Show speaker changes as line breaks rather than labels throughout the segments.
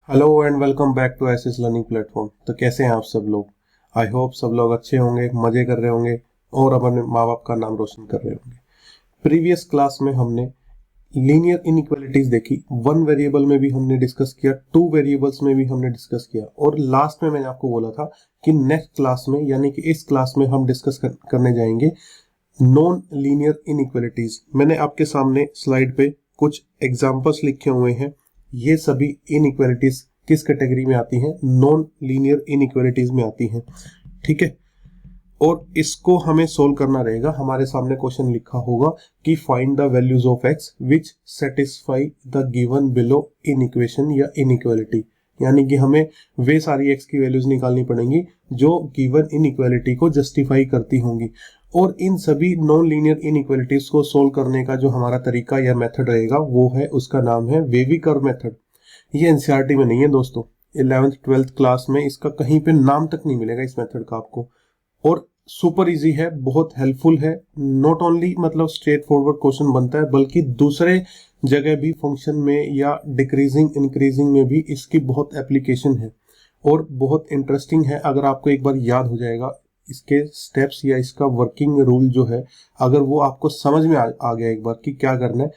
Hello and welcome back to SS learning platform. तो कैसे हैं आप सब लोग। आई होप सब लोग अच्छे होंगे, मजे कर रहे होंगे और अपने माँ बाप का नाम रोशन कर रहे होंगे। प्रीवियस क्लास में हमने लीनियर इनइक्वालिटीज देखी, वन वेरिएबल में भी हमने डिस्कस किया, टू वेरिएबल्स में भी हमने डिस्कस किया और लास्ट में मैंने आपको बोला था कि नेक्स्ट क्लास में यानी कि इस क्लास में हम डिस्कस करने जाएंगे नॉन लीनियर इनइक्वालिटीज। मैंने आपके सामने स्लाइड पे कुछ एग्जांपल्स लिखे हुए हैं। ये सभी इनइक्वालिटीज किस कैटेगरी में आती हैं? नॉन लीनियर इनइक्वालिटीज में आती हैं। ठीक है, और इसको हमें सोल्व करना रहेगा। हमारे सामने क्वेश्चन लिखा होगा कि find the values of x which satisfy the given below in equation या इनइक्वालिटी, यानी कि हमें वे सारी एक्स की वैल्यूज निकालनी पड़ेंगी जो गिवन इनइक्वालिटी को जस्टिफाई करती होंगी। और इन सभी नॉन लीनियर इनइक्वालिटीज को सोल्व करने का जो हमारा तरीका या मेथड रहेगा वो है, उसका नाम है वेवी कर्व मेथड। ये एनसीईआरटी में नहीं है दोस्तों, 11th 12th क्लास में इसका कहीं पे नाम तक नहीं मिलेगा इस मेथड का आपको। और सुपर इजी है, बहुत हेल्पफुल है। नॉट ओनली मतलब स्ट्रेट फॉरवर्ड क्वेश्चन बनता है, बल्कि दूसरे जगह भी फंक्शन में या डिक्रीजिंग इंक्रीजिंग में भी इसकी बहुत एप्लीकेशन है और बहुत इंटरेस्टिंग है। अगर आपको एक बार याद हो जाएगा इसके स्टेप्स या इसका वर्किंग रूल जो है, अगर वो आपको समझ में आ गया एक बार कि क्या करना है,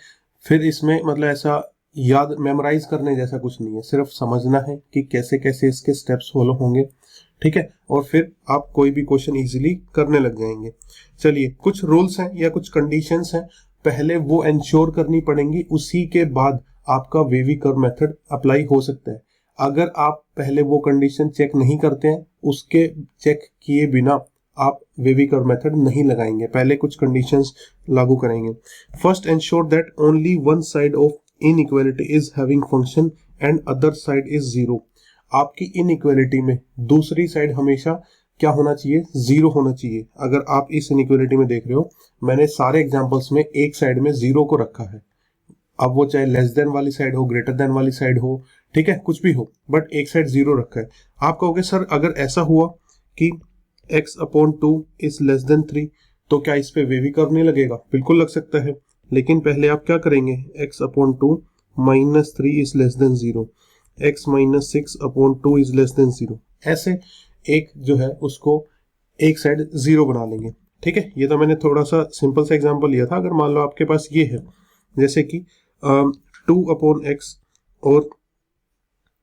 फिर इसमें मतलब ऐसा याद मेमोराइज करने जैसा कुछ नहीं है, सिर्फ समझना है कि कैसे कैसे इसके स्टेप्स फॉलो होंगे। ठीक है, और फिर आप कोई भी क्वेश्चन इजीली करने लग जाएंगे। चलिए, कुछ रूल्स हैं या कुछ कंडीशंस हैं, पहले वो इंश्योर करनी पड़ेंगी, उसी के बाद आपका वेवी कर्व मेथड अप्लाई हो सकता है। अगर आप पहले वो कंडीशन चेक नहीं करते हैं, उसके चेक किए बिना आप वेवी कर्व मेथड नहीं लगाएंगे, पहले कुछ कंडीशंस लागू करेंगे। First, ensure that only one side of inequality is having function and other side is zero. आपकी इनइक्वालिटी में दूसरी साइड हमेशा क्या होना चाहिए? जीरो होना चाहिए। अगर आप इस इनइक्वालिटी में देख रहे हो, मैंने सारे एग्जांपल्स में एक साइड में जीरो को रखा है। अब वो चाहे लेस देन वाली साइड हो, ग्रेटर देन वाली साइड हो, ठीक है, कुछ भी हो, बट एक साइड जीरो रखा है। आप कहोगे सर अगर ऐसा हुआ कि x/2 इज लेस देन 3 तो क्या इस पे वेवी कर्व नहीं लगेगा? बिल्कुल लग सकता है, लेकिन पहले आप क्या करेंगे? x/2 -3 is less than 0, x - 6/2 is less than 0, ऐसे एक जो है उसको एक साइड जीरो बना लेंगे। ठीक है, ये तो मैंने थोड़ा सा सिंपल सा एग्जांपल लिया था। अगर मान लो आपके पास ये है, जैसे कि 2/x और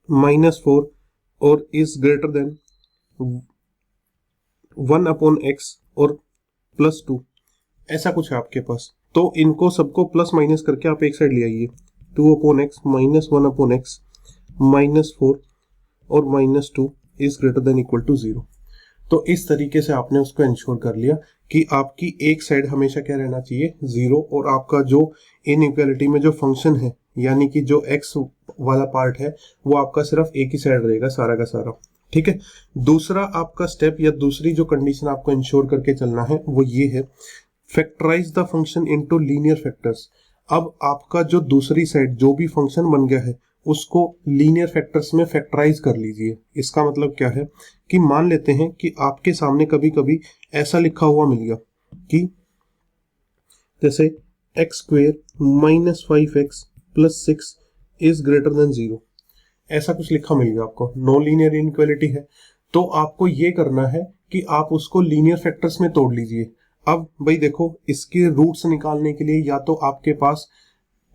-4 और इज ग्रेटर देन 1/x और +2, ऐसा कुछ है आपके पास, तो इनको सबको प्लस माइनस करके आप एक साइड ले आइए। 2/x -1/x -4 और -2 is greater than equal to 0। तो इस तरीके से आपने उसको इंश्योर कर लिया कि आपकी एक साइड हमेशा क्या रहना चाहिए? जीरो, और आपका जो इनइक्वालिटी में जो फंक्शन है यानी कि जो एक्स वाला पार्ट है वो आपका सिर्फ एक ही साइड रहेगा सारा का सारा। ठीक है, दूसरा आपका स्टेप या दूसरी जो कंडीशन आपको इंश्योर करके चलना है वो ये है, factorise the function into linear factors. अब आपका जो दूसरी साइड जो भी फंक्शन बन गया है उसको लीनियर फैक्टर्स में फैक्टराइज कर लीजिए। इसका मतलब क्या है कि मान लेते हैं कि आपके सामने कभी कभी ऐसा लिखा हुआ मिल गया कि जैसे x² -5x + 6 is greater than 0, ऐसा कुछ लिखा मिल गया आपको, नो लीनियर इनइक्वालिटी है। तो आपको ये करना है कि आप उसको लीनियर फैक्टर्स में तोड़ लीजिए। अब भाई देखो, इसके रूट्स निकालने के लिए या तो आपके पास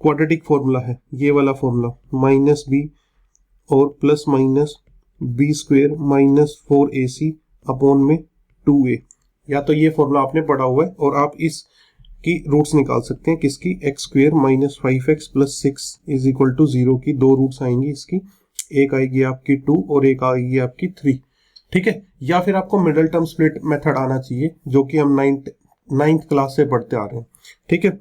क्वाड्रेटिक फॉर्मूला है, ये वाला फॉर्मूला, -b और ±b² -4ac/2a, या तो ये फॉर्मूला आपने पढ़ा हुआ है और आप इस की रूट्स निकाल सकते हैं। किसकी? x² -5x + 6 is equal to 0 की दो रूट्स आएंगी इसकी, एक आएगी आपकी 2 और एक आएगी आपकी 3। ठीक है, या फिर आपको मिडल टर्म स्प्लिट मेथड आना चाहिए जो कि हम नाइन्थ क्लास से पढ़ते आ रहे हैं। ठीक है,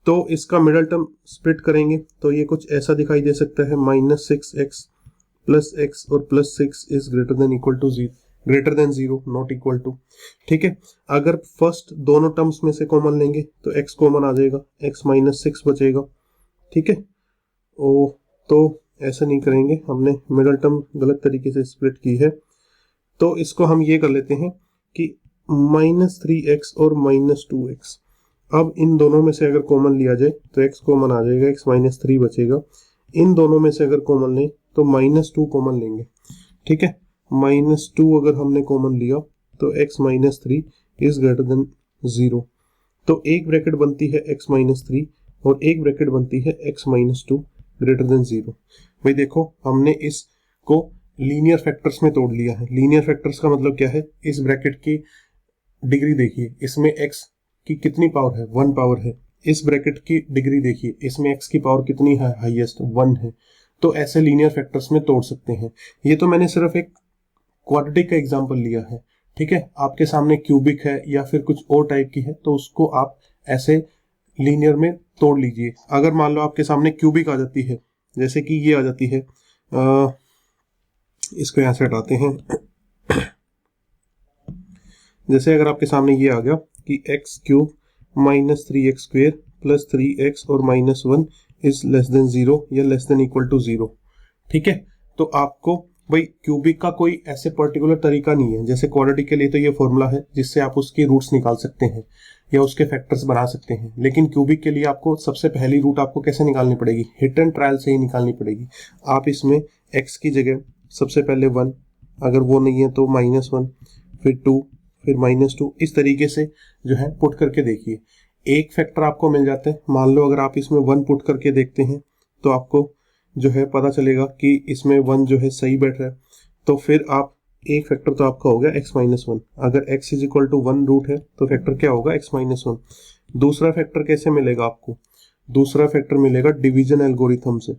तो इसका मिडल टर्म स्प्लिट करेंगे तो ये कुछ ऐसा दिखाई दे सकता है, -6x + x और +6 is greater than 0 not equal to. ठीक है, अगर फर्स्ट दोनों टर्म्स में से कॉमन लेंगे तो x कॉमन आ जाएगा, x -6 बचेगा। ठीक है, ओ तो ऐसा नहीं करेंगे, हमने मिडल टर्म गलत तरीके से स्प्लिट की है, तो इसको हम ये कर लेते हैं कि -3x और -2x। अब इन दोनों में से अगर कॉमन लिया जाए तो x कॉमन आ जाएगा, x -3 बचेगा। इन दोनों में से अगर कॉमन लें तो -2 कॉमन लेंगे, ठीक है। -2 अगर हमने कॉमन लिया तो x - 3 इज ग्रेटर देन 0, तो एक ब्रैकेट बनती है x - 3 और एक ब्रैकेट बनती है x - 2 ग्रेटर देन 0। भाई देखो हमने इसको लीनियर फैक्टर्स में तोड़ लिया है। लीनियर फैक्टर्स का मतलब क्या है, इस ब्रैकेट की डिग्री देखिए, इसमें x की कितनी पावर है, 1 पावर है। इस ब्रैकेट की डिग्री देखिए, इसमें x की पावर कितनी है, हाईएस्ट 1 है। तो ऐसे लीनियर फैक्टर्स में तोड़ सकते हैं। ये तो मैंने सिर्फ एक क्वाड्रेटिक का एग्जांपल लिया है, ठीक है। आपके सामने क्यूबिक है या फिर कुछ और टाइप की है तो उसको आप ऐसे लीनियर में तोड़ लीजिए। अगर मान लो आपके सामने क्यूबिक आ जाती है, जैसे कि ये आ जाती है, इसको यहाँ से हटाते हैं। जैसे अगर आपके सामने ये आ गया कि x cube -3x² plus 3x और -1 इज लेस देन 0 या लेस देन इक्वल टू 0, ठीक है। तो आपको भाई क्यूबिक का कोई ऐसे पर्टिकुलर तरीका नहीं है। जैसे क्वाड्रेटिक के लिए तो ये फॉर्मूला है जिससे आप उसकी रूट्स निकाल सकते हैं या उसके फैक्टर्स बना सकते हैं, लेकिन क्यूबिक के लिए आपको सबसे पहली रूट आपको कैसे निकालनी पड़ेगी, हिट एंड ट्रायल से ही निकालनी पड़ेगी। आप इसमें x की जगह सबसे पहले 1, अगर वो नहीं है तो -1, फिर 2, फिर -2, इस तरीके से जो है पुट करके देखिए। एक फैक्टर आपको मिल जाता है। मान लो अगर आप इसमें 1 पुट करके देखते हैं तो आपको जो है पता चलेगा कि इसमें 1 जो है सही बैठ रहा है। तो फिर आप एक फैक्टर तो आपका हो गया x - 1। अगर x = 1 रूट है तो फैक्टर क्या होगा, x - 1। दूसरा फैक्टर कैसे मिलेगा आपको, दूसरा फैक्टर मिलेगा डिवीजन एल्गोरिथम से,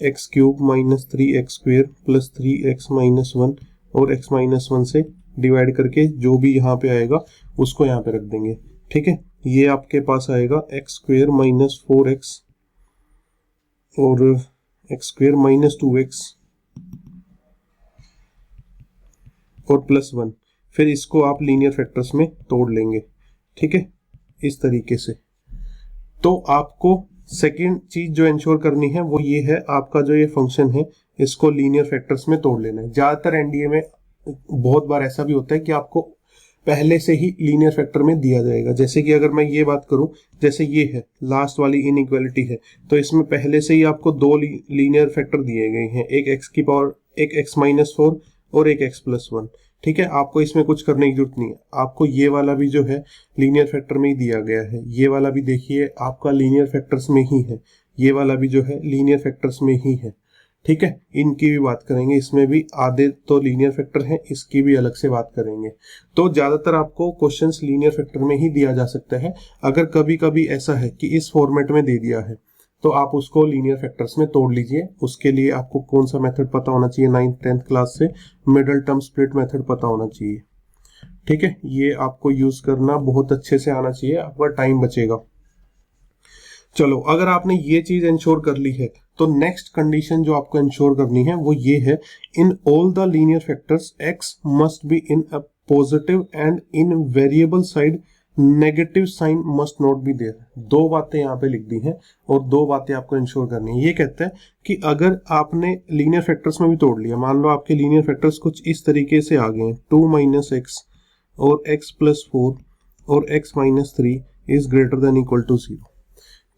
x cube -3x² plus 3x - 1 और x - 1 से डिवाइड करके जो भी यहाँ पे आएगा उसको यहाँ पे रख देंगे, ठीक है। ये आपके पास आएगा x² - 4x और x² - 2x और प्लस 1। फिर इसको आप लीनियर फैक्टर्स में तोड़ लेंगे, ठीक है, इस तरीके से। तो आपको सेकेंड चीज जो इंश्योर करनी है वो ये है, आपका जो ये फंक्शन है इसको लीनियर फैक्टर्स में तोड़ लेना है। ज्यादातर एनडीए में बहुत बार ऐसा भी होता है कि आपको पहले से ही लीनियर फैक्टर में दिया जाएगा। जैसे कि अगर मैं ये बात करूं, जैसे ये है लास्ट वाली इनइक्वालिटी है, तो इसमें पहले से ही आपको दो लीनियर फैक्टर दिए गए हैं, एक x की पावर, एक x - 4 और एक x + 1, ठीक है। आपको इसमें कुछ करने की जरूरत नहीं है। आपको ये वाला भी जो है लीनियर फैक्टर में ही दिया गया है। ये वाला भी देखिए आपका लीनियर फैक्टर्स में ही है, ये वाला भी जो है लीनियर फैक्टर्स में ही है, ठीक है। इनकी भी बात करेंगे, इसमें भी आधे तो लीनियर फैक्टर हैं, इसकी भी अलग से बात करेंगे। तो ज्यादातर आपको क्वेश्चंस लीनियर फैक्टर में ही दिया जा सकता है। अगर कभी कभी ऐसा है कि इस फॉर्मेट में दे दिया है तो आप उसको लीनियर फैक्टर्स में तोड़ लीजिए। उसके लिए आपको कौन सा मेथड पता होना चाहिए, 9th 10th क्लास से मिडल टर्म स्प्लिट मेथड पता होना चाहिए, ठीक है। ये आपको यूज करना बहुत अच्छे से आना चाहिए, आपका टाइम बचेगा। चलो, अगर आपने ये चीज इंश्योर कर ली है तो नेक्स्ट कंडीशन जो आपको इंश्योर करनी है वो ये है, in all the linear factors x must be in a positive and in variable side negative sign must not be there. दो बातें यहाँ पे लिख दी हैं और दो बातें आपको इंश्योर करनी है। ये कहता है कि अगर आपने लीनियर फैक्टर्स में भी तोड़ लिया, मान लो आपके लीनियर फैक्टर्स कुछ इस तरीके से आ गए हैं, 2 - x और x + 4 और x - 3 is greater than equal to 0।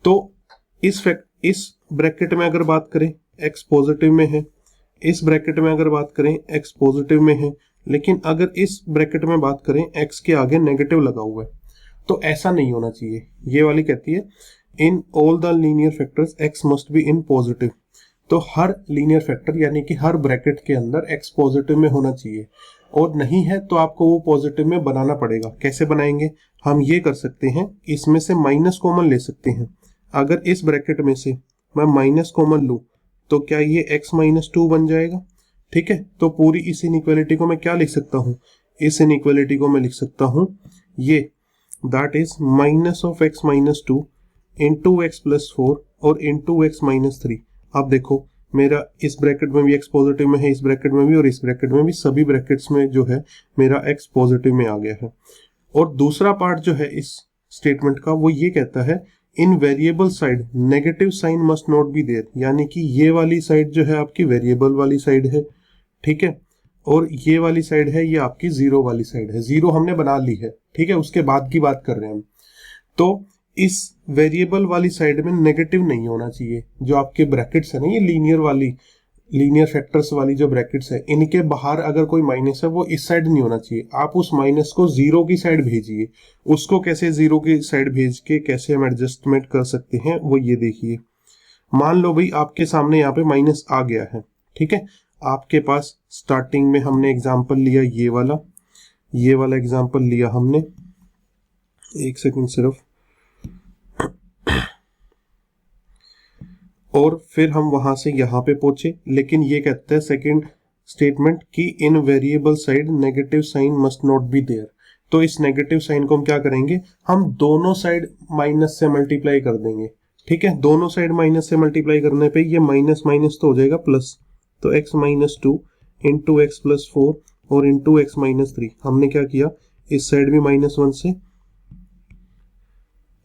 तो इस ब्रैकेट में अगर बात करें x पॉजिटिव में है, इस ब्रैकेट में अगर बात करें x पॉजिटिव में है, लेकिन अगर इस ब्रैकेट में बात करें x के आगे नेगेटिव लगा हुआ है, तो ऐसा नहीं होना चाहिए। ये वाली कहती है in all the linear factors x must be in positive. तो हर लीनियर फैक्टर यानी कि हर ब्रैकेट के अंदर x पॉजिटिव में होना चाहिए, और नहीं है तो आपको वो पॉजिटिव में बनाना पड़ेगा। कैसे बनाएंगे, हम ये कर सकते हैं, इसमें से माइनस कॉमन ले सकते हैं। अगर इस ब्रैकेट में से मैं माइनस कॉमन लूं तो क्या ये x - 2 बन जाएगा, ठीक है। तो पूरी इस इनइक्वालिटी को मैं क्या लिख सकता हूं, इस इनइक्वालिटी को मैं लिख सकता हूं ये, that is minus of x - 2 into x + 4 और इंटू x - 3। अब देखो मेरा इस ब्रैकेट में भी x पॉजिटिव में है, इस ब्रैकेट में भी और इस ब्रैकेट में भी, सभी ब्रैकेट्स में जो है मेरा x पॉजिटिव में आ गया है। और दूसरा पार्ट जो है इस स्टेटमेंट का वो ये कहता है in variable side negative sign must not be there, यानी कि ये वाली साइड जो है आपकी वेरिएबल वाली साइड है, ठीक है, और ये वाली साइड है ये आपकी जीरो वाली साइड है। जीरो हमने बना ली है, ठीक है, उसके बाद की बात कर रहे हैं हम। तो इस वेरिएबल वाली साइड में नेगेटिव नहीं होना चाहिए। जो आपके ब्रैकेट्स है ना ये लीनियर वाली, लीनियर फैक्टर्स वाली जो ब्रैकेट्स है इनके बाहर अगर कोई माइनस है वो इस साइड नहीं होना चाहिए, आप उस माइनस को जीरो की साइड भेजिए। उसको कैसे जीरो की साइड भेज के कैसे हम एडजस्टमेंट कर सकते हैं वो ये देखिए। मान लो भाई आपके सामने यहाँ पे माइनस आ गया है, ठीक है, आपके पास स्टार्टिंग में हमने एग्जांपल लिया ये वाला एग्जांपल लिया हमने, एक सेकंड सिर्फ, और फिर हम वहां से यहाँ पे पहुंचे। लेकिन ये कहता है सेकंड स्टेटमेंट कि in variable side negative sign must not be there. तो इस नेगेटिव साइन को हम क्या करेंगे, हम दोनों साइड माइनस से मल्टीप्लाई कर देंगे, ठीक है। दोनों साइड माइनस से मल्टीप्लाई करने पे ये माइनस माइनस तो हो जाएगा प्लस, तो x minus 2 into x plus 4 और इंटू एक्स माइनस 3। हमने क्या किया, इस साइड भी माइनस 1 से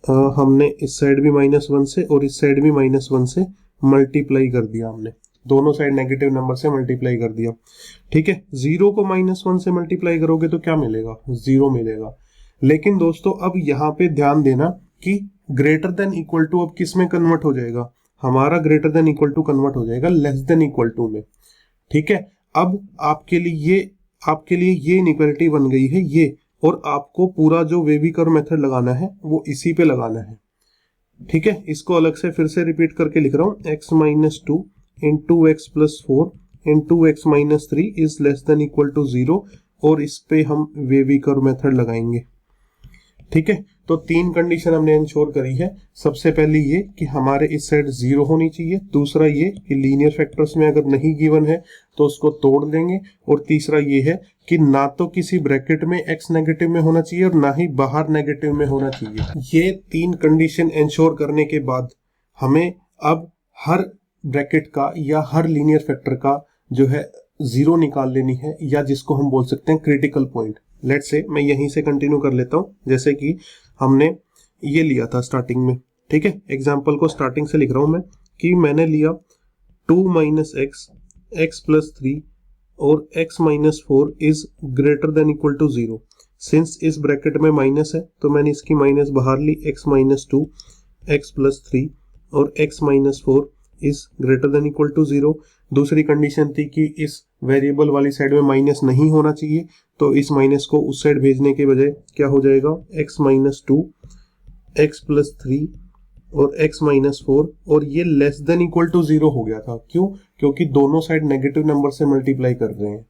हमने इस साइड भी माइनस 1 से और इस साइड भी माइनस 1 से मल्टीप्लाई कर दिया, हमने दोनों साइड नेगेटिव नंबर से मल्टीप्लाई कर दिया, ठीक है। जीरो को माइनस 1 से मल्टीप्लाई करोगे तो क्या मिलेगा, जीरो मिलेगा। लेकिन दोस्तों अब यहाँ पे ध्यान देना कि ग्रेटर देन इक्वल टू अब किस में कन्वर्ट हो जाएगा, हमारा greater than equal to convert हो जाएगा लेस देन इक्वल टू में, ठीक है। अब आपके लिए ये इनइक्वालिटी बन गई है ये, और आपको पूरा जो वेवी कर्व मेथड लगाना है वो इसी पे लगाना है, ठीक है। इसको अलग से फिर से रिपीट करके लिख रहा हूं, x minus 2 into x plus 4 into x minus 3 is less than equal to 0, और इस पे हम वेवी कर्व मेथड लगाएंगे, ठीक है। तो तीन कंडीशन हमने इंश्योर करी है। सबसे पहले ये कि हमारे इस साइड जीरो होनी चाहिए, दूसरा ये कि लीनियर फैक्टर्स में अगर नहीं गिवन है तो उसको तोड़ देंगे, और तीसरा ये है कि ना तो किसी ब्रैकेट में x नेगेटिव में होना चाहिए और ना ही बाहर नेगेटिव में होना चाहिए। ये तीन कंडीशन इंश्योर करने के बाद हमें अब हर ब्रैकेट का या हर लीनियर फैक्टर का जो है जीरो निकाल लेनी है, या जिसको हम बोल सकते हैं क्रिटिकल पॉइंट। लेट्स से मैं यहीं से कंटिन्यू कर लेता हूं, जैसे कि हमने ये लिया था स्टार्टिंग में, ठीक है। एग्जाम्पल को स्टार्टिंग से लिख रहा हूं मैं कि मैंने लिया 2 माइनस एक्स, एक्स प्लस 3 और x minus 4 is greater than equal to 0। Since इस ब्रैकेट में माइनस है तो मैंने इसकी माइनस बाहर ली, x माइनस 2, एक्स प्लस 3 और x minus 4 is greater than equal to 0। दूसरी कंडीशन थी कि इस वेरिएबल वाली साइड में माइनस नहीं होना चाहिए, तो इस माइनस को उस साइड भेजने के बजाय क्या हो जाएगा, x माइनस 2, एक्स प्लस 3 और x माइनस 4, और ये लेस देन इक्वल टू 0 हो गया था। क्यों, क्योंकि दोनों साइड नेगेटिव नंबर से मल्टीप्लाई कर रहे हैं।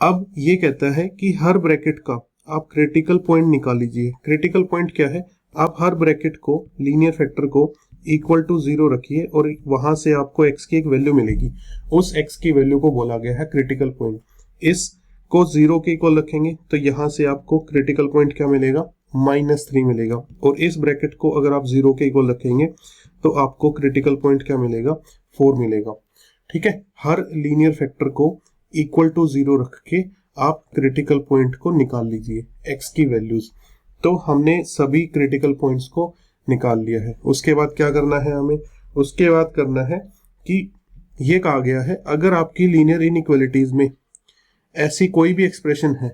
अब ये कहता है कि हर ब्रैकेट का आप क्रिटिकल पॉइंट निकाल लीजिए। क्रिटिकल पॉइंट क्या है, आप हर ब्रैकेट को लीनियर फैक्टर को इक्वल टू 0 रखिए और वहां से आपको x की एक वैल्यू मिलेगी, उस x की वैल्यू को बोला गया है क्रिटिकल पॉइंट। इसको 0 के इक्वल रखेंगे तो यहां से आपको क्रिटिकल पॉइंट क्या मिलेगा, -3 मिलेगा, और इस ब्रैकेट को अगर आप 0 के इक्वल रखेंगे तो आपको क्रिटिकल पॉइंट क्या मिलेगा, 4 मिलेगा, ठीक है। हर लीनियर फैक्टर को इक्वल टू 0 रख के आप क्रिटिकल पॉइंट को निकाल लीजिए, x की वैल्यूज। तो हमने सभी क्रिटिकल पॉइंट्स को निकाल लिया है। उसके बाद क्या करना है हमें, उसके बाद करना है कि ये कहा गया है अगर आपकी लीनियर इनइक्वालिटीज में ऐसी कोई भी एक्सप्रेशन है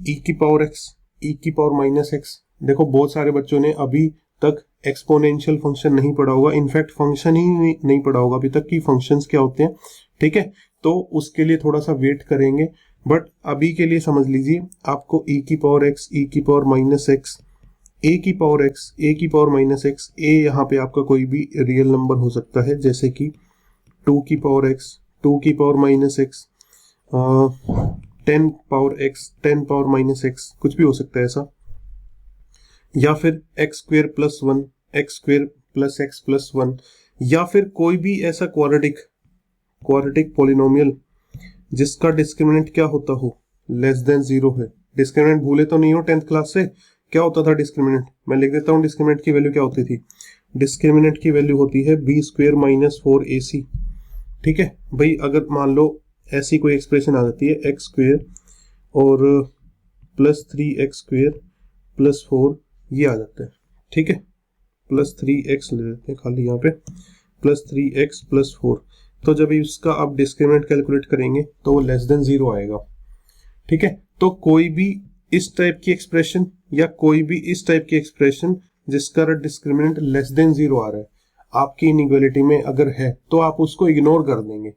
e की पावर x, e की पावर माइनस x, देखो बहुत सारे बच्चों ने अभी तक एक्सपोनेंशियल फंक्शन नहीं पढ़ा होगा, इनफैक्ट फंक्शन ही नहीं पढ़ा होगा अभी तक कि फंक्शंस क्या होते हैं, ठीक है। तो उसके लिए थोड़ा सा वेट करेंगे, बट अभी के लिए समझ लीजिए आपको e की पावर x, e की पावर माइनस x, a की पावर x, a की पावर माइनस x, a यहाँ पे आपका कोई भी रियल नंबर हो सकता है, जैसे कि 2 की पावर x, 2 की power minus x, 10 power x, 10 power minus x, कुछ भी हो सकता है ऐसा, या फिर x square plus 1, x square plus x plus 1, या फिर कोई भी ऐसा क्वाड्रेटिक पॉलिनोमियल जिसका डिस्क्रिमिनेंट क्या होता हो, लेस देन 0 है। डिस्क्रिमिनेंट भूले तो नहीं हो 10th क्लास से, क्या होता था डिस्क्रिमिनेंट, मैं लिख देता हूँ डिस्क्रिमिनेंट की वैल्यू क्या होती थी। डिस्क्रिमिनेंट की वैल्यू होती है b स्क्वेयर माइनस 4ac, ठीक है भाई। अगर मान लो ऐसी कोई एक्सप्रेशन आ जाती है x स्क्वेयर और प्लस 3x स्क्वेयर प्लस 4, ये आ जाता है, ठीक है, प्लस 3x ले लेते हैं खाली यहाँ पे, प्लस 3x प्लस 4। तो जब इसका आप डिस्क्रिमिनेंट कैलकुलेट करेंगे तो वो लेस देन 0 आएगा, ठीक है। तो कोई भी इस टाइप की एक्सप्रेशन या कोई भी इस टाइप की एक्सप्रेशन जिसका डिस्क्रिमिनेंट लेस देन 0 आ रहा है आपकी इनइक्वालिटी में अगर है, तो आप उसको इग्नोर कर देंगे।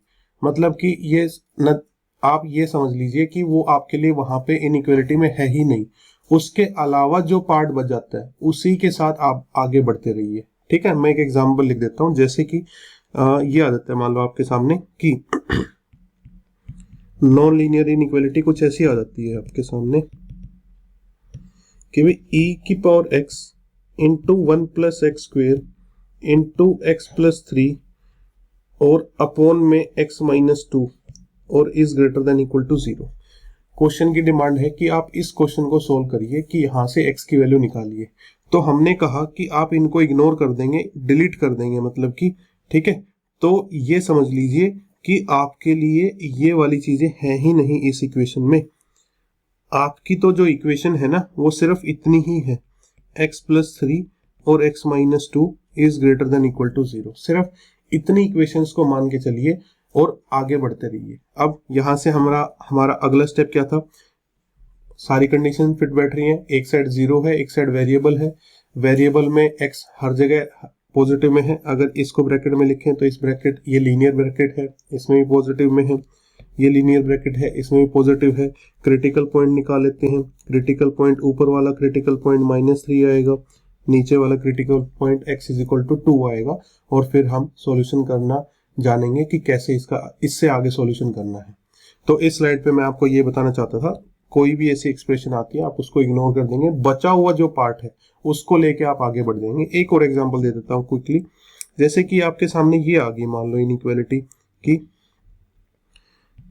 मतलब कि ये न, आप ये समझ लीजिए कि वो आपके लिए वहां पे इनइक्वालिटी में है ही नहीं, उसके अलावा जो पार्ट बच जाता है उसी के साथ आप आगे बढ़ते रहिए। ठीक है, मैं एक एग्जांपल लिख देता हूं, जैसे कि ये आ जाता है मान लो आपके सामने कि नॉन लीनियर इनइक्वालिटी कुछ ऐसी आ जाती है आपके सामने कि भाई e की power x into 1 plus x square into x plus 3 और अपॉन में x माइनस 2 और is greater than equal to 0। Question की डिमांड है कि आप इस क्वेश्चन को सोल्व करिए कि यहां से x की वैल्यू निकालिए। तो हमने कहा कि आप इनको इग्नोर कर देंगे, डिलीट कर देंगे, मतलब कि ठीक है। तो ये समझ लीजिए कि आपके लिए ये वाली चीजें हैं ही नहीं इस इक्वेशन में। आपकी तो जो इक्वेशन है ना वो सिर्फ इतनी ही है, x प्लस 3 और x minus 2 is greater than equal to 0। सिर्फ इतनी इक्वेशंस को मान के चलिए और आगे बढ़ते रहिए। अब यहां से हमारा अगला स्टेप क्या था, सारी कंडीशन फिट बैठ रही हैं, एक साइड 0 है, एक साइड वेरिएबल है, वेरिएबल में x हर जगह पॉजिटिव में है। अगर इसको ब्रैकेट में लिखें तो इस ब्रैकेट, ये लीनियर ब्रैकेट है, इसमें भी पॉजिटिव में है, ये लीनियर ब्रैकेट है, इसमें भी पॉजिटिव है। क्रिटिकल पॉइंट निकाल लेते हैं। क्रिटिकल पॉइंट, ऊपर वाला क्रिटिकल पॉइंट -3 आएगा, नीचे वाला critical point x is equal to 2 आएगा। और फिर हम सॉल्यूशन करना जानेंगे कि कैसे इससे आगे सॉल्यूशन करना है। तो इस स्लाइड पे मैं आपको ये बताना चाहता था, कोई भी ऐसी एक्सप्रेशन आती है आप उसको इग्नोर कर देंगे, बचा हुआ जो पार्ट है उसको लेके आप आगे बढ़ जाएंगे। एक और एग्जांपल दे देता हूँ क्विकली, जैसे कि आपके सामने ये आ गई मान लो इनइक्वालिटी कि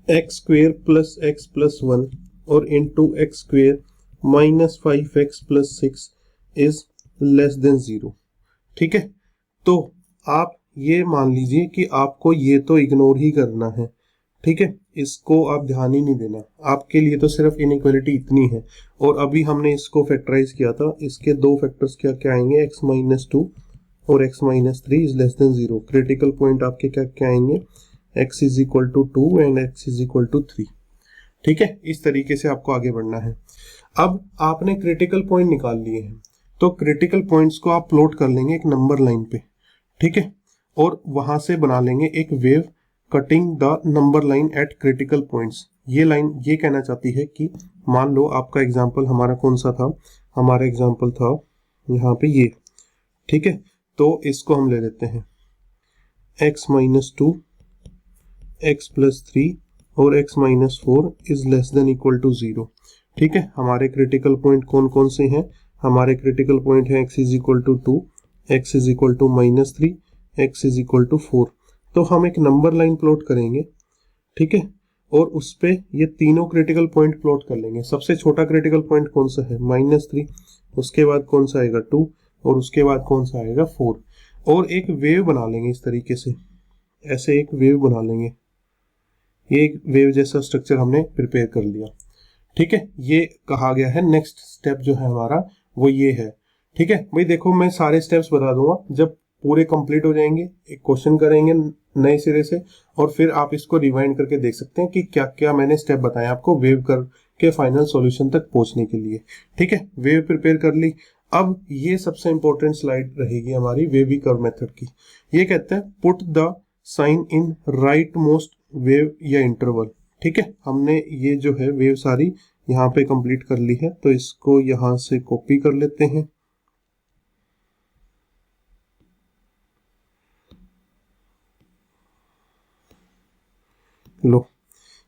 x square plus x plus 1 और into x square minus 5x plus 6 is less than 0। ठीक है, तो आप ये मान लीजिए कि आपको ये तो इग्नोर ही करना है। ठीक है, इसको आप ध्यान ही नहीं देना, आपके लिए तो सिर्फ इनइक्वालिटी इतनी है। और अभी हमने इसको फैक्टराइज किया था, इसके दो फैक्टर्स क्या क्या आएंगे, x माइनस 2 और x minus 3 is less than 0। Critical point आपके क्या क्या आएंगे, x is equal to 2 and x is equal to 3। ठीक है, इस तरीके से आपको आगे बढ़ना है। अब आपने क्रिटिकल पॉइंट निकाल लिए हैं, तो क्रिटिकल पॉइंट्स को आप प्लॉट कर लेंगे एक नंबर लाइन पे। ठीक है, और वहां से बना लेंगे एक wave cutting the number line at critical points. ये लाइन ये कहना चाहती है कि मान लो आपका एग्जांपल हमारा कौन सा था, हमारा एग्जांपल था यहाँ पे ये। ठीक है, तो इसको हम ले लेते हैं x माइनस 2 एक्स प्लस 3 और x minus 4 is less than equal to 0। ठीक है, हमारे क्रिटिकल पॉइंट कौन कौन से हैं, हमारे क्रिटिकल पॉइंट है x is equal to 2, x is equal to minus 3, x is equal to 4। तो हम एक नंबर लाइन प्लॉट करेंगे। ठीक है, और उस पे ये तीनों क्रिटिकल पॉइंट प्लॉट कर लेंगे। सबसे छोटा क्रिटिकल पॉइंट कौन सा है, -3, उसके बाद कौन सा आएगा 2 और उसके बाद कौन सा आएगा 4। और एक वेव बना लेंगे इस तरीके से, ऐसे एक वेव बना लेंगे। ये एक वेव जैसा स्ट्रक्चर हमने प्रिपेयर कर लिया। ठीक है, ये कहा गया है नेक्स्ट स्टेप जो है हमारा वो ये है। ठीक है भाई, देखो मैं सारे स्टेप्स बता दूंगा, जब पूरे कंप्लीट हो जाएंगे एक क्वेश्चन करेंगे नए सिरे से और फिर आप इसको रिवाइंड करके देख सकते हैं कि क्या क्या मैंने स्टेप बताए आपको वेव कर के फाइनल सॉल्यूशन तक पहुंचने के लिए। ठीक है, वेव प्रिपेयर कर ली। अब ये सबसे इंपॉर्टेंट स्लाइड रहेगी हमारी वेवी कर्व मेथड की। ये कहता है put the sign in right most wave या इंटरवल। ठीक है, हमने ये जो है वेव सारी यहाँ पे कंप्लीट कर ली है, तो इसको यहाँ से कॉपी कर लेते हैं। लो,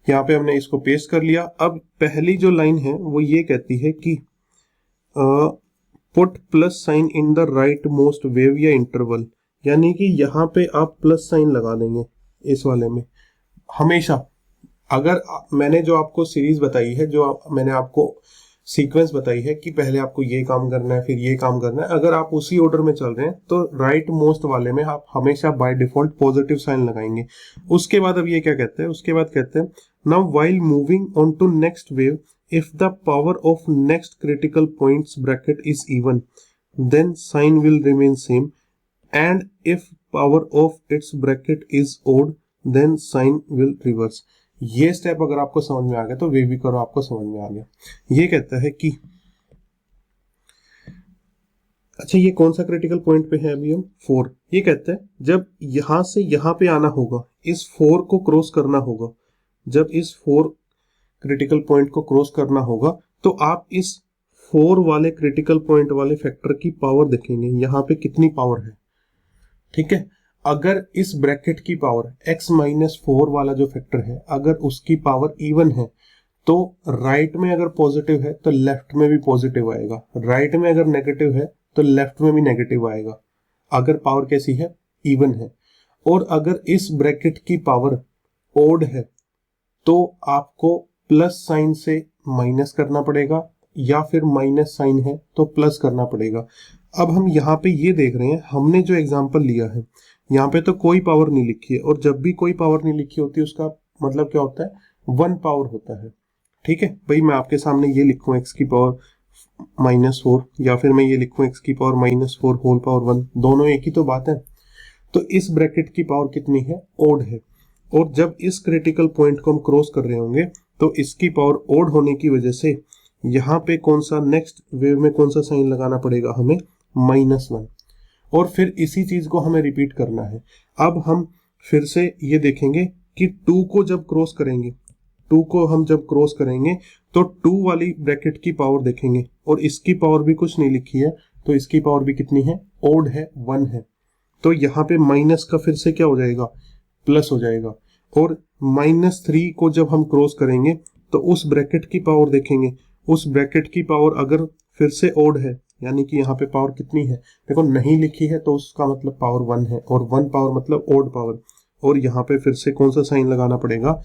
यहाँ पे हमने इसको पेस्ट कर लिया। अब पहली जो लाइन है वो ये कहती है कि put plus sign in the right most wave या इंटरवल, यानी कि यहाँ पे आप प्लस साइन लगा देंगे इस वाले में हमेशा। अगर मैंने जो आपको सीरीज बताई है, जो मैंने आपको सीक्वेंस बताई है कि पहले आपको ये काम करना है फिर ये काम करना है, अगर आप उसी ऑर्डर में चल रहे हैं तो राइट मोस्ट वाले में आप हमेशा बाय डिफॉल्ट पॉजिटिव साइन लगाएंगे। उसके बाद अब ये क्या कहते हैं, उसके बाद कहते हैं now while moving on to next wave if the power of next critical points bracket is even then sign will remain same and if power of its bracket is odd then sign will reverse. ये step अगर आपको समझ में आ गया तो wavy curve आपको समझ में आ गया। ये कहता है कि अच्छा ये कौन सा क्रिटिकल पॉइंट पे है अभी हम 4। ये कहता है जब यहां से यहां पे आना होगा, इस 4 को क्रॉस करना होगा, जब इस 4 क्रिटिकल पॉइंट को क्रॉस करना होगा तो आप इस 4 वाले क्रिटिकल पॉइंट वाले फैक्टर की पावर देखेंगे यहाँ पे कितनी पावर है। ठीक है, अगर इस ब्रैकेट की पावर x-4 वाला जो फैक्टर है अगर उसकी पावर इवन है तो राइट में अगर पॉजिटिव है तो लेफ्ट में भी पॉजिटिव आएगा, राइट में अगर नेगेटिव है तो लेफ्ट में भी नेगेटिव आएगा, अगर पावर कैसी है, इवन है। और अगर इस ब्रैकेट की पावर ओड है तो आपको प्लस साइन से माइनस करना पड़ेगा या फिर माइनस साइन है तो प्लस करना पड़ेगा। अब हम यहाँ पे ये देख रहे हैं, हमने जो एग्जांपल लिया है यहाँ पे तो कोई पावर नहीं लिखी है, और जब भी कोई पावर नहीं लिखी होती उसका मतलब क्या होता है, 1 पावर होता है। ठीक है भाई, मैं आपके सामने ये लिखूं x की पावर -4 या फिर मैं ये लिखूं x की पावर -4 होल पावर 1, दोनों एक ही तो बात है। तो इस ब्रैकेट की पावर कितनी है, ओड है, और जब इस क्रिटिकल पॉइंट को हम क्रॉस कर रहे होंगे तो इसकी पावर ओड होने की वजह से यहाँ पे कौन सा नेक्स्ट वेव में कौन सा साइन लगाना पड़ेगा हमें, -1, और फिर इसी चीज को हमें रिपीट करना है। अब हम फिर से ये देखेंगे कि 2 को जब क्रॉस करेंगे, 2 को हम जब क्रॉस करेंगे तो 2 वाली ब्रैकेट की पावर देखेंगे और इसकी पावर भी कुछ नहीं लिखी है तो इसकी पावर भी कितनी है, ओड है, 1 है। तो यहाँ पे माइनस का फिर से क्या हो जाएगा, प्लस हो जाएगा। और -3 को जब हम क्रॉस करेंगे तो उस ब्रैकेट की पावर देखेंगे, उस ब्रैकेट की पावर अगर फिर से ओड है यानी कि यहाँ पे पावर कितनी है, देखो नहीं लिखी है तो उसका मतलब पावर 1 है, और 1 पावर मतलब ओड पावर, और यहाँ पे फिर से कौन सा साइन लगाना पड़ेगा,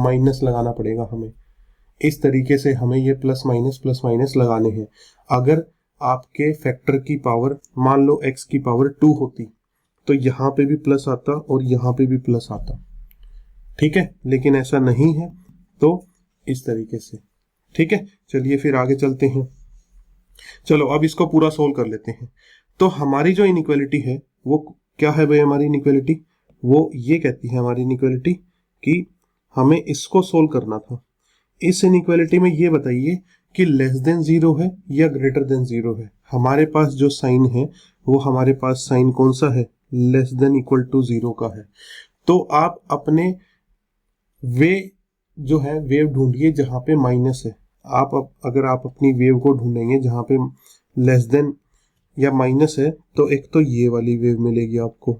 माइनस लगाना पड़ेगा हमें। इस तरीके से हमें ये प्लस माइनस लगाने हैं। अगर आपके फैक्टर की पावर मान लो x की पावर 2 होती तो यहाँ पे भी प्लस आता और यहाँ पे भी प्लस आता। ठीक है, लेकिन ऐसा नहीं है तो इस तरीके से। ठीक है, चलिए फिर आगे चलते हैं। चलो अब इसको पूरा सोल्व कर लेते हैं। तो हमारी जो इनइक्वालिटी है वो क्या है भाई, हमारी इनइक्वालिटी वो ये कहती है हमारी इनइक्वालिटी कि हमें इसको सोल्व करना था। इस इनइक्वालिटी में ये बताइए कि लेस देन 0 है या ग्रेटर देन 0 है। हमारे पास जो साइन है वो हमारे पास साइन कौन सा है, लेस देन इक्वल टू 0 का है। तो आप अपने वे जो है वेव ढूंढिए जहां पे माइनस है। अगर आप अपनी वेव को ढूंढेंगे जहां पे लेस देन या माइनस है तो एक तो ये वाली वेव मिलेगी आपको,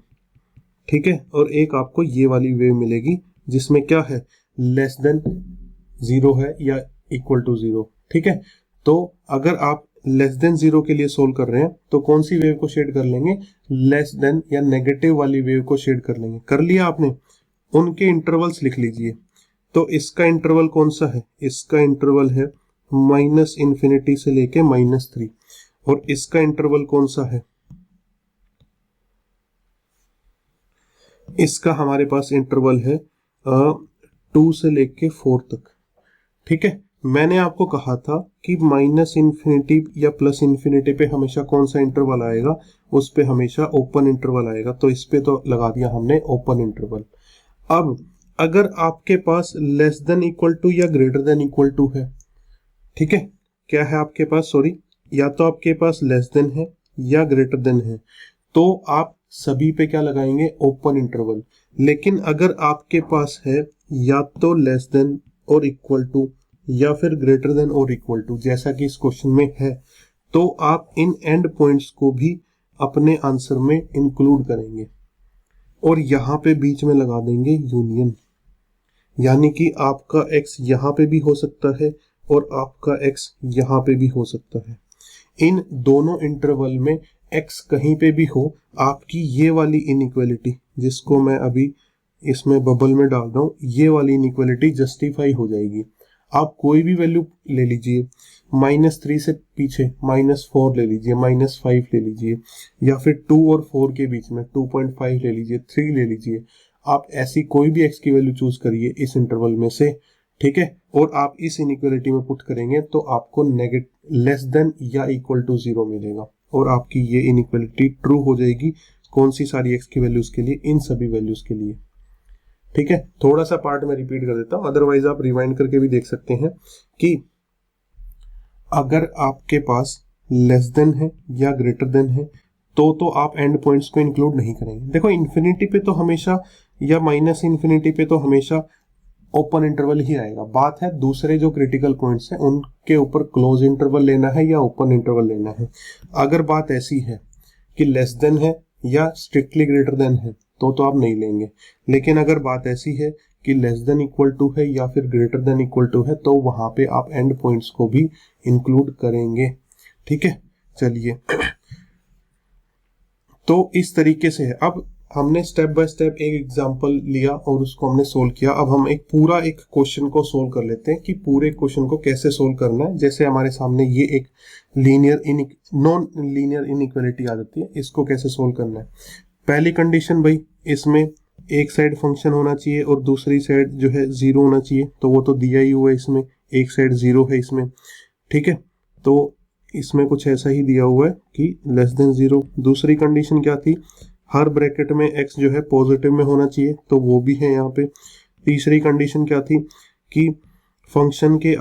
ठीक है, और एक आपको ये वाली वेव मिलेगी जिसमें क्या है, लेस देन 0 है या इक्वल टू 0। ठीक है, तो अगर आप लेस देन 0 के लिए सोल्व कर रहे हैं तो कौन सी वेव को शेड कर लेंगे, लेस देन या नेगेटिव वाली वेव को शेड कर लेंगे। कर लिया आपने, उनके इंटरवल्स लिख लीजिए। तो इसका इंटरवल कौन सा है, इसका इंटरवल है -∞ से लेके -3, और इसका इंटरवल कौन सा है, इसका हमारे पास इंटरवल है 2 से लेके 4 तक। ठीक है, मैंने आपको कहा था कि -∞ या +∞ पे हमेशा कौन सा इंटरवल आएगा, उस पे हमेशा ओपन इंटरवल आएगा। तो इस पे तो लगा दिया हमने ओपन इंटरवल। अब अगर आपके पास लेस देन इक्वल टू या ग्रेटर देन इक्वल टू है, ठीक है, क्या है आपके पास, सॉरी, या तो आपके पास लेस देन है या ग्रेटर देन है, तो आप सभी पे क्या लगाएंगे, ओपन इंटरवल। लेकिन अगर आपके पास है या तो लेस देन और इक्वल टू या फिर ग्रेटर देन और इक्वल टू, जैसा कि इस क्वेश्चन में है, तो आप इन एंड पॉइंट्स को भी अपने आंसर में इंक्लूड करेंगे और यहाँ पे बीच में लगा देंगे यूनियन, यानी कि आपका x यहाँ पे भी हो सकता है और आपका x यहाँ पे भी हो सकता है। इन दोनों इंटरवल में x कहीं पे भी हो, आपकी ये वाली इनइक्वालिटी जिसको मैं अभी इसमें बबल में डाल रहा हूँ, ये वाली इनइक्वालिटी जस्टिफाई हो जाएगी। आप कोई भी वैल्यू ले लीजिए, -3 से पीछे -4 ले लीजिए, -5 ले लीजिए, या फिर 2 और 4 के बीच में 2.5 ले लीजिए, 3 ले लीजिए। आप ऐसी कोई भी x की वैल्यू चूज करिए इस इंटरवल में से, ठीक है, और आप इस इनइक्वालिटी में पुट करेंगे तो आपको लेस देन या इक्वल टू 0 मिलेगा और आपकी ये इनइक्वालिटी ट्रू हो जाएगी। कौन सी सारी x की वैल्यूज के लिए, इन सभी वैल्यूज के लिए। ठीक है, थोड़ा सा पार्ट मैं रिपीट कर देता हूं, अदरवाइज आप रिवाइंड करके भी देख सकते हैं कि अगर आपके पास लेस देन है या ग्रेटर देन है तो आप एंड पॉइंट्स को इंक्लूड नहीं करेंगे। देखो इन्फिनिटी पे तो हमेशा या माइनस इन्फिनिटी पे तो हमेशा ओपन इंटरवल ही आएगा। बात है दूसरे जो क्रिटिकल पॉइंट्स हैं उनके ऊपर क्लोज इंटरवल लेना है या ओपन इंटरवल लेना है। अगर बात ऐसी है कि लेस देन है या स्ट्रिक्टली ग्रेटर देन है तो आप नहीं लेंगे। लेकिन अगर बात ऐसी है कि लेस देन इक्वल टू है या फिर ग्रेटर देन इक्वल टू है तो वहां पे आप एंड पॉइंट्स को भी इंक्लूड करेंगे। ठीक है, चलिए तो इस तरीके से है। अब हमने स्टेप बाय स्टेप एक एग्जांपल लिया और उसको हमने सोल्व किया। अब हम एक पूरा एक क्वेश्चन को सोल्व कर लेते हैं कि पूरे क्वेश्चन को कैसे सोल्व करना है। जैसे हमारे सामने ये एक नॉन लीनियर इनइक्वालिटी आ जाती है, इसको कैसे सोल्व करना है। पहली कंडीशन भाई, इसमें एक साइड फंक्शन होना चाहिए और दूसरी साइड जो है जीरो होना चाहिए, तो वो तो दिया ही हुआ है इसमें, एक साइड जीरो है इसमें। ठीक है, तो इसमें कुछ ऐसा ही दिया हुआ है कि लेस देन जीरो। दूसरी कंडीशन क्या थी, हर ब्रैकेट में x जो है पॉजिटिव में होना चाहिए, तो वो भी है यहाँ पे। तीसरी कंडीशन क्या थी कि फंक्शन के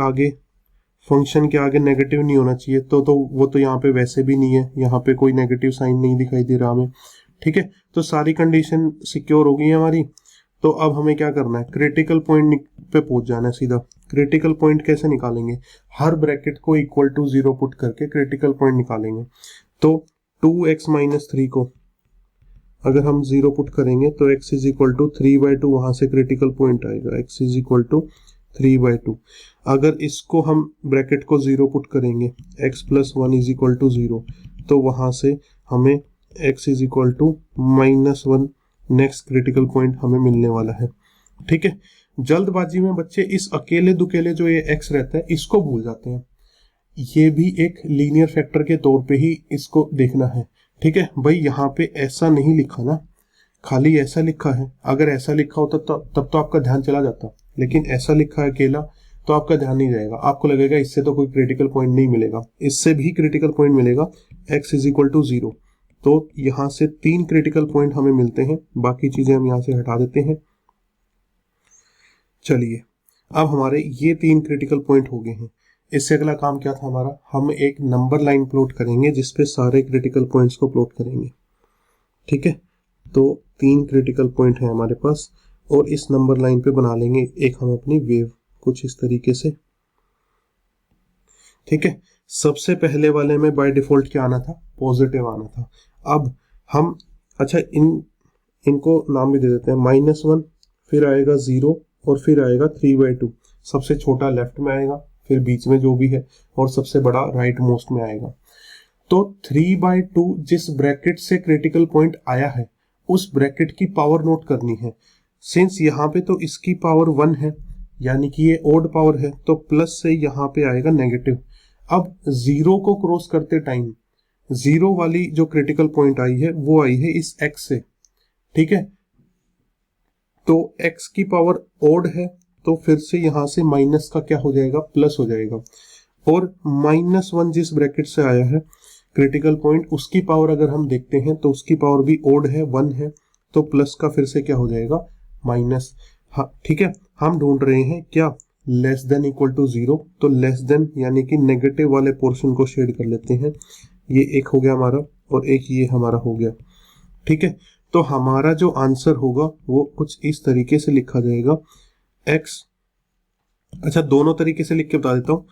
आगे नेगेटिव नहीं होना चाहिए, तो वो तो यहाँ पे वैसे भी नहीं है, यहाँ पे कोई नेगेटिव साइन नहीं दिखाई दे रहा हमें। ठीक है, तो सारी कंडीशन सिक्योर हो गई है हमारी। तो अब हमें क्या करना है, क्रिटिकल पॉइंट पे पहुंच जाना है सीधा। क्रिटिकल पॉइंट कैसे निकालेंगे, हर ब्रैकेट को इक्वल टू जीरो पुट करके क्रिटिकल पॉइंट निकालेंगे। तो 2x-3 को अगर हम जीरो पुट करेंगे तो x इज इक्वल टू 3/2, वहां से क्रिटिकल पॉइंट आएगा x इज इक्वल टू 3/2। अगर इसको हम ब्रैकेट को जीरो पुट करेंगे x+1 इज इक्वल टू 0, तो वहां से हमें x is equal to -1 next critical point हमें मिलने वाला है। ठीक है, जल्दबाजी में बच्चे इस अकेले दुकेले जो ये x रहता है इसको भूल जाते हैं। ये भी एक लीनियर फैक्टर के तौर पे ही इसको देखना है। ठीक है भाई, यहाँ पे ऐसा नहीं लिखा ना, खाली ऐसा लिखा है। अगर ऐसा लिखा होता तब तो आपका ध्यान चला जाता, लेकिन ऐसा लिखा है अकेला तो आपका ध्यान नहीं जाएगा। आपको लगेगा इससे तो कोई क्रिटिकल पॉइंट नहीं मिलेगा, इससे भी क्रिटिकल पॉइंट मिलेगा x इज इक्वल टू 0। तो यहाँ से 3 क्रिटिकल पॉइंट हमें मिलते हैं, बाकी चीजें हम यहाँ से हटा देते हैं। चलिए, अब हमारे ये 3 क्रिटिकल पॉइंट हो गए हैं। इससे अगला काम क्या था हमारा, हम एक नंबर लाइन प्लॉट करेंगे जिसपे सारे क्रिटिकल पॉइंट्स को प्लॉट करेंगे। ठीक है, तो 3 क्रिटिकल पॉइंट है हमारे पास और इस नंबर लाइन पे बना लेंगे एक हम अपनी वेव कुछ इस तरीके से। ठीक है, सबसे पहले वाले में बाय डिफॉल्ट क्या आना था, पॉजिटिव आना था। अब हम अच्छा इनको नाम भी दे देते हैं, -1, फिर आएगा 0 और फिर आएगा 3/2। सबसे छोटा लेफ्ट में आएगा, फिर बीच में जो भी है, और सबसे बड़ा राइट मोस्ट में आएगा। तो 3/2 जिस ब्रैकेट से क्रिटिकल पॉइंट आया है उस ब्रैकेट की पावर नोट करनी है। सिंस यहाँ पे तो इसकी पावर 1 है, यानी कि ये ओड पावर है, तो प्लस से यहाँ पे आएगा नेगेटिव। अब 0 को क्रॉस करते टाइम 0 वाली जो क्रिटिकल पॉइंट आई है वो आई है इस x से। ठीक है, तो x की पावर ओड है, तो फिर से यहां से माइनस का क्या हो जाएगा, प्लस हो जाएगा। और -1 जिस ब्रैकेट से आया है क्रिटिकल पॉइंट, उसकी पावर अगर हम देखते हैं तो उसकी पावर भी ओड है, 1 है, तो प्लस का फिर से क्या हो जाएगा, माइनस। हाँ ठीक है, हम ढूंढ रहे हैं क्या, लेस देन इक्वल टू 0। तो लेस देन यानी कि नेगेटिव वाले पोर्शन को शेड कर लेते हैं। ये एक हो गया हमारा और एक ये हमारा हो गया। ठीक है, तो हमारा जो आंसर होगा वो कुछ इस तरीके से लिखा जाएगा, x, अच्छा दोनों तरीके से लिख के बता देता हूँ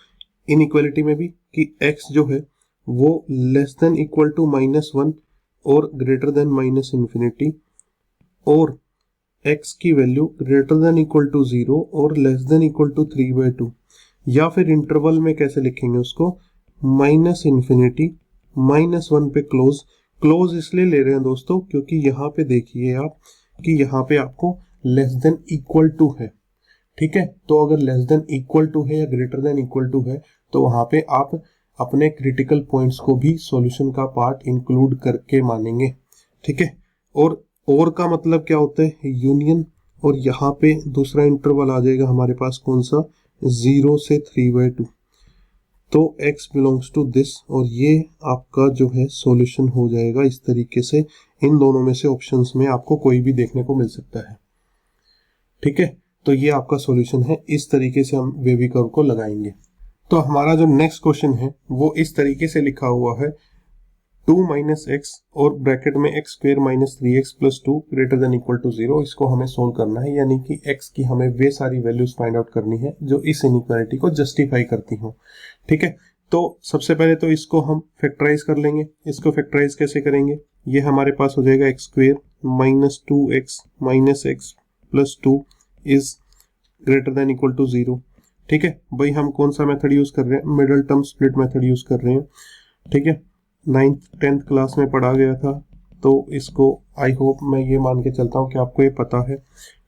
इनइक्वालिटी में भी, कि x जो है वो लेस देन इक्वल टू -1 और ग्रेटर देन -∞, और x की value greater than equal to 0 और लेस देन इक्वल टू 3/2। या फिर इंटरवल में कैसे लिखेंगे उसको, -∞, -1 पे क्लोज इसलिए ले रहे हैं दोस्तों क्योंकि यहाँ पे देखिए आप कि यहाँ पे आपको लेस देन इक्वल टू है। ठीक है, तो अगर लेस देन इक्वल टू है या ग्रेटर देन इक्वल टू है तो वहां पे आप अपने क्रिटिकल पॉइंट्स को भी सॉल्यूशन का पार्ट इंक्लूड करके मानेंगे। ठीक है, और का मतलब क्या होता है, यूनियन। और यहाँ पे दूसरा इंटरवल आ जाएगा हमारे पास, कौन सा, 0 से 3/2। तो x बिलोंग्स टू दिस, और ये आपका जो है सॉल्यूशन हो जाएगा इस तरीके से। इन दोनों में से ऑप्शंस में आपको कोई भी देखने को मिल सकता है। ठीक है, तो ये आपका सॉल्यूशन है। इस तरीके से हम वेवी कर्व को लगाएंगे। तो हमारा जो नेक्स्ट क्वेश्चन है वो इस तरीके से लिखा हुआ है 2 माइनस एक्स और ब्रैकेट में x square minus 3x plus 2 greater than equal to 0। इसको हमें सोल्व करना है, यानी कि x की हमें वे सारी वैल्यूज फाइंड आउट करनी है जो इस इनइक्वालिटी को जस्टिफाई करती हो। ठीक है, तो सबसे पहले तो इसको हम फैक्टराइज कर लेंगे। इसको फैक्टराइज कैसे करेंगे, ये हमारे पास हो जाएगा x square minus 2x minus x plus 2 is greater than equal to 0। ठीक है भाई, हम कौन सा मेथड यूज कर रहे हैं, middle term split method use कर रहे हैं। ठीक है, 9th-10th क्लास में पढ़ा गया था, तो इसको आई होप मैं ये मान के चलता हूँ कि आपको ये पता है।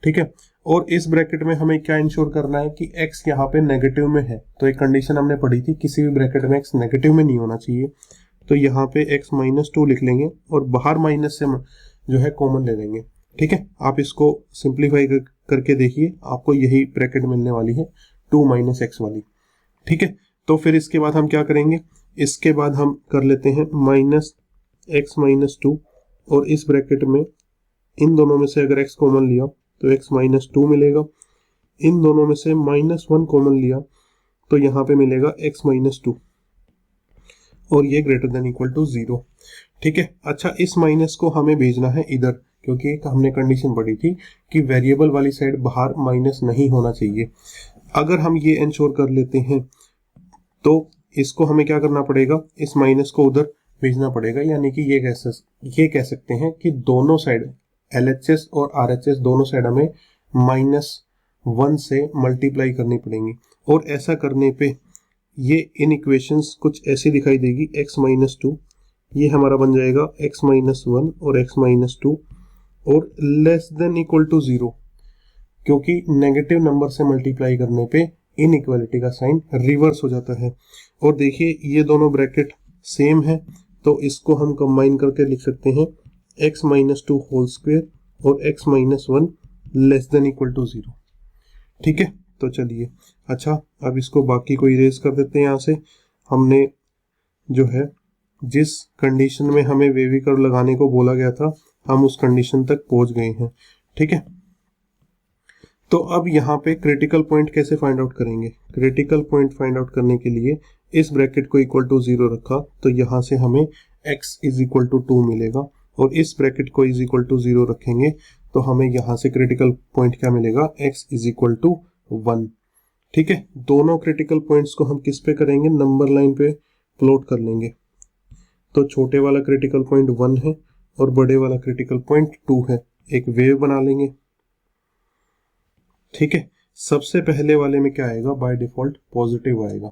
ठीक है, और इस ब्रैकेट में हमें क्या इंश्योर करना है कि x यहाँ पे नेगेटिव में है। तो एक कंडीशन हमने पढ़ी थी, किसी भी ब्रैकेट में x नेगेटिव में नहीं होना चाहिए। तो यहाँ पे x माइनस 2 लिख लेंगे और बाहर माइनस से जो है कॉमन ले लेंगे। ठीक है, आप इसको सिंप्लीफाई करके देखिए, आपको यही ब्रैकेट मिलने वाली है 2 माइनस एक्स वाली। ठीक है, तो फिर इसके बाद हम क्या करेंगे, इसके बाद हम कर लेते हैं माइनस एक्स माइनस 2 और इस ब्रैकेट में इन दोनों में से अगर x कॉमन लिया तो x माइनस 2 मिलेगा। इन दोनों में से माइनस 1 कॉमन लिया तो यहाँ पे मिलेगा x माइनस 2 और ये ग्रेटर देन इक्वल टू 0। ठीक है, अच्छा इस माइनस को हमें भेजना है इधर, क्योंकि एक हमने कंडीशन पढ़ी थी कि वेरिएबल वाली साइड बाहर माइनस नहीं होना चाहिए। अगर हम ये इंश्योर कर लेते हैं तो इसको हमें क्या करना पड़ेगा, इस माइनस को उधर भेजना पड़ेगा, यानी कि ये कह सकते हैं कि दोनों साइड LHS और RHS दोनों साइड हमें -1 से मल्टीप्लाई करनी पड़ेंगी। और ऐसा करने पे ये इन इक्वेशंस कुछ ऐसी दिखाई देगी, x माइनस 2 ये हमारा बन जाएगा x माइनस 1 और x माइनस 2 और लेस देन इक्वल टू 0, क्योंकि नेगेटिव नंबर से मल्टीप्लाई करने पे इनइक्वालिटी का साइन रिवर्स हो जाता है। और देखिए ये दोनों ब्रैकेट सेम है, तो इसको हम कंबाइन करके लिख सकते हैं x माइनस 2 होल स्क्वेयर और x minus 1 less than equal to 0। ठीक है, तो चलिए अच्छा अब इसको बाकी को इरेज कर देते हैं। यहाँ से हमने जो है जिस कंडीशन में हमें वेवी कर्व लगाने को बोला गया था, हम उस कंडीशन तक पहुंच गए हैं। ठीक है, तो अब यहाँ पे क्रिटिकल पॉइंट कैसे फाइंड आउट करेंगे, क्रिटिकल पॉइंट फाइंड आउट करने के लिए इस ब्रैकेट को इक्वल टू 0 रखा तो यहाँ से हमें x इज इक्वल टू 2 मिलेगा, और इस ब्रैकेट को इज इक्वल टू 0 रखेंगे तो हमें यहाँ से क्रिटिकल पॉइंट क्या मिलेगा, x इज इक्वल टू 1। ठीक है, दोनों क्रिटिकल पॉइंट्स को हम किस पे करेंगे, नंबर लाइन पे प्लॉट कर लेंगे। तो छोटे वाला क्रिटिकल पॉइंट 1 है और बड़े वाला क्रिटिकल पॉइंट 2 है, एक वेव बना लेंगे। ठीक है, सबसे पहले वाले में क्या आएगा, बाय डिफॉल्ट पॉजिटिव आएगा।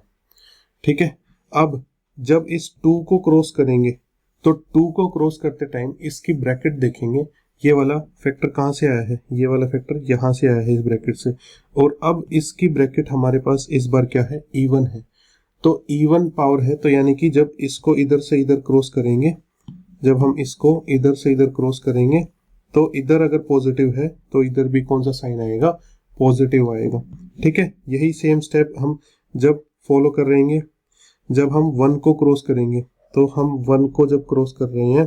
ठीक है, अब जब इस 2 को क्रॉस करेंगे तो 2 को क्रॉस करते टाइम इसकी ब्रैकेट देखेंगे, ये वाला फैक्टर कहाँ से आया है, ये वाला फैक्टर यहाँ से आया है इस ब्रैकेट से, और अब इसकी ब्रैकेट हमारे पास इस बार क्या है, इवन है। तो इवन पावर है, तो यानी कि जब इसको इधर से इधर क्रॉस करेंगे, जब हम इसको इधर से इधर क्रॉस करेंगे तो इधर अगर पॉजिटिव है तो इधर भी कौन सा साइन आएगा, पॉजिटिव आएगा। ठीक है, यही सेम स्टेप हम जब फॉलो कर रहेंगे, जब हम 1 को क्रॉस करेंगे तो हम 1 को जब क्रॉस कर रहे हैं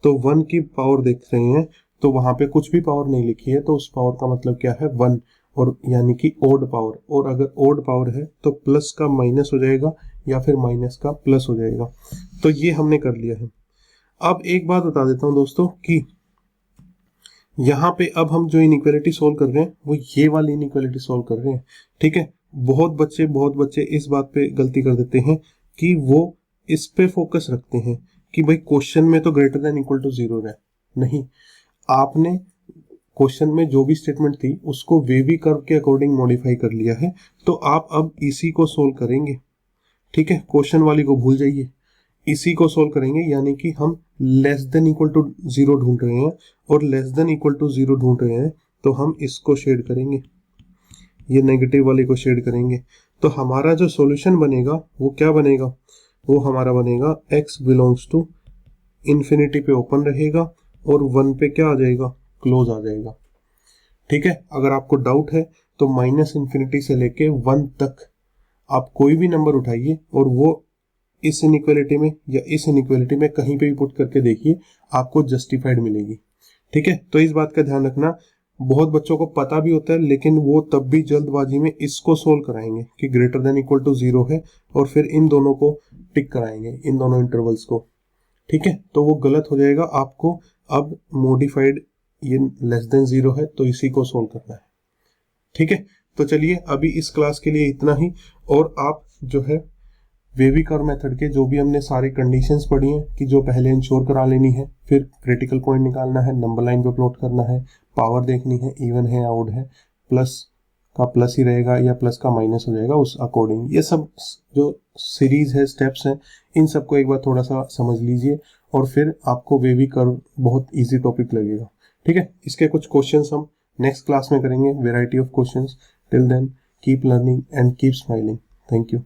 तो 1 की पावर देख रहे हैं, तो वहां पे कुछ भी पावर नहीं लिखी है, तो उस पावर का मतलब क्या है, 1, और यानी कि ओड पावर। और अगर ओड पावर है तो प्लस का माइनस हो जाएगा या फिर माइनस का प्लस हो जाएगा। तो ये हमने कर लिया है। अब एक बात बता देता हूं दोस्तों कि यहाँ पे अब हम जो इनइक्वालिटी सोल्व कर रहे हैं वो ये वाली इनइक्वालिटी सोल्व कर रहे हैं। ठीक है, बहुत बच्चे इस बात पे गलती कर देते हैं कि वो इस पे फोकस रखते हैं कि भाई क्वेश्चन में तो ग्रेटर देन इक्वल टू 0 है। नहीं, आपने क्वेश्चन में जो भी स्टेटमेंट थी उसको वेवी कर्व के अकॉर्डिंग मॉडिफाई कर लिया है, तो आप अब इसी को सोल्व करेंगे। ठीक है, क्वेश्चन वाली को भूल जाइए, इसी को सोल्व करेंगे, यानी कि हम लेस देन इक्वल टू 0 ढूंढ रहे हैं और लेस देन इक्वल टू 0 ढूंढ रहे हैं, तो हम इसको शेड करेंगे, ये नेगेटिव वाले को शेड करेंगे। तो हमारा जो सॉल्यूशन बनेगा वो क्या बनेगा, वो हमारा बनेगा x बिलोंग्स टू इन्फिनिटी पे ओपन रहेगा और 1 पे क्या आ जाएगा, क्लोज आ जाएगा। ठीक है, अगर आपको डाउट है तो -इन्फिनिटी से लेके 1 तक आप कोई भी नंबर उठाइए और वो इस इनइक्वालिटी में या इस इनइक्वालिटी में कहीं पे भी पुट करके देखिए, आपको जस्टिफाइड मिलेगी। ठीक है, तो इस बात का ध्यान रखना, बहुत बच्चों को पता भी होता है, लेकिन वो तब भी जल्दबाजी में इसको सोल्व कराएंगे कि ग्रेटर देन इक्वल टू 0 है, और फिर इन दोनों को टिक कराएंगे, इन दोनों इंटरवल्स को। ठीक है, तो वो गलत हो जाएगा। आपको अब मॉडिफाइड ये लेस देन 0 है तो इसी को सोल्व करना है। ठीक है, तो चलिए अभी इस क्लास के लिए इतना ही। और आप जो है वेवी कर्व मेथड के जो भी हमने सारे कंडीशंस पढ़ी हैं कि जो पहले इंश्योर करा लेनी है, फिर क्रिटिकल पॉइंट निकालना है, नंबर लाइन पे प्लॉट करना है, पावर देखनी है, इवन है आउट है, प्लस का प्लस ही रहेगा या प्लस का माइनस हो जाएगा उस अकॉर्डिंग, ये सब जो सीरीज है, स्टेप्स हैं, इन सबको एक बार थोड़ा सा समझ लीजिए और फिर आपको वेवी कर्व बहुत ईजी टॉपिक लगेगा। ठीक है, इसके कुछ क्वेश्चंस हम नेक्स्ट क्लास में करेंगे, variety of questions. Till then keep learning and keep smiling. Thank you.